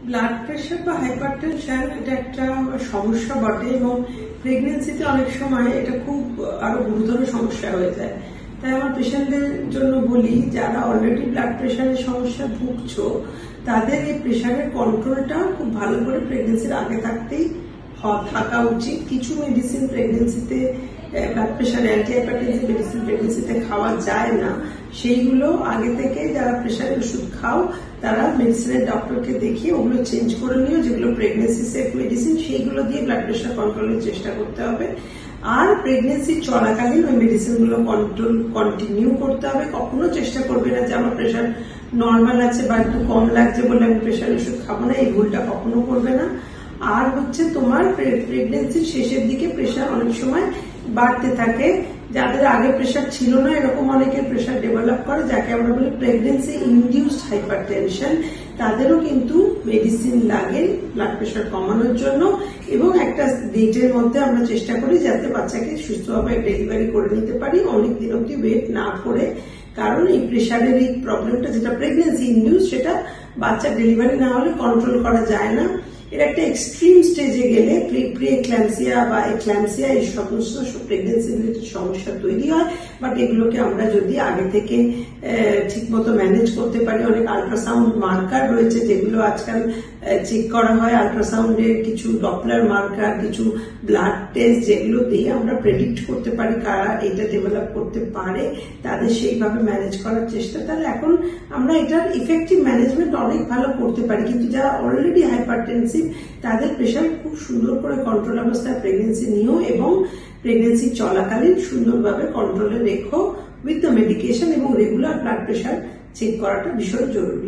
Blood pressure বা hypertension এটা একটা সমস্যা বটে এবং প্রেগনেন্সিতে অনেক সময় এটা খুব আরো গুরুতর সমস্যা হয়ে যায়। তাই আমার পেশেন্টদের জন্য বলি, যারা অলরেডি ব্লাড প্রেশারের সমস্যা ভুগছো তাদের এই প্রেশারের কন্ট্রোলটা খুব ভালো করে প্রেগনেন্সির আগে থাকতেই থাকা উচিত। কিছু মেডিসিন প্রেগনেন্সিতে blood pressure anti hypertensive medicine প্রেগনেন্সিতে খাওয়া যায় না, সেইগুলো আগে থেকে যারা প্রেশারের ওষুধ খাও তারা মেডিসিনের ডক্টরকে দেখিয়ে ওগুলো চেঞ্জ করে নিও। যেগুলো প্রেগনেন্সি সেফ মেডিসিন সেইগুলো দিয়ে ব্লাড প্রেশার কন্ট্রোলের চেষ্টা করতে হবে। আর প্রেগনেন্সি চলাকালীন ওই মেডিসিন গুলো কন্টিনিউ করতে হবে। কখনো চেষ্টা করবে না যে আমার প্রেশার নর্মাল আছে বা একটু কম লাগছে বলে আমি প্রেশার ওষুধ খাবো না, এই ভুলটা কখনো করবে না। আর হচ্ছে তোমার প্রেগনেন্সির শেষের দিকে প্রেশার অনেক সময় বাড়তে থাকে। যাদের আগে প্রেশার ছিল না এরকম অনেকের প্রেশার ডেভেলপ করে, যাকে আমরা বলি প্রেগনেন্সি ইনডিউসড হাইপারটেনশন। তাদেরও কিন্তু মেডিসিন লাগে ব্লাড প্রেশার কমানোর জন্য। এবং একটা ডেটের মধ্যে আমরা চেষ্টা করি যাতে বাচ্চাকে সুস্থভাবে ডেলিভারি করে নিতে পারি, অনেকদিন অব্দি ওয়েট না করে। কারণ এই প্রেশারের এই প্রবলেমটা যেটা প্রেগনেন্সি ইনডিউস, সেটা বাচ্চা ডেলিভারি না হলে কন্ট্রোল করা যায় না। এর একটা এক্সট্রিম স্টেজে গেলে প্রি এক্ল্যাম্পসিয়া বা এক্ল্যাম্পসিয়া এই সমস্ত প্রেগনেন্সি রিলেটেড সমস্যা তৈরি হয়। বাট এগুলোকে আমরা যদি আগে থেকে ঠিক মতো ম্যানেজ করতে পারি, অনেক আল্ট্রাসাউন্ড মার্কার রয়েছে যেগুলো আজকাল চেক করা হয়। আল্ট্রাসাউন্ডের কিছু ডপলার মার্কার, কিছু ব্লাড টেস্ট, যেগুলো দিয়ে আমরা প্রেডিক্ট করতে পারি কারা এটা ডেভেলপ করতে পারে, তাদের সেইভাবে ম্যানেজ করার চেষ্টা। তাহলে এখন আমরা এটার ইফেক্টিভ ম্যানেজমেন্ট অনেক ভালো করতে পারি। কিন্তু যারা অলরেডি হাইপারটেনসিভ তাদের প্রেশার খুব সুন্দর করে কন্ট্রোল অবস্থায় প্রেগনেন্সি নিও এবং প্রেগনেন্সি চলাকালীন সুন্দরভাবে কন্ট্রোলে রেখো উইথ দ্য মেডিকেশন, এবং রেগুলার ব্লাড প্রেশার চেক করাটা ভীষণ জরুরি।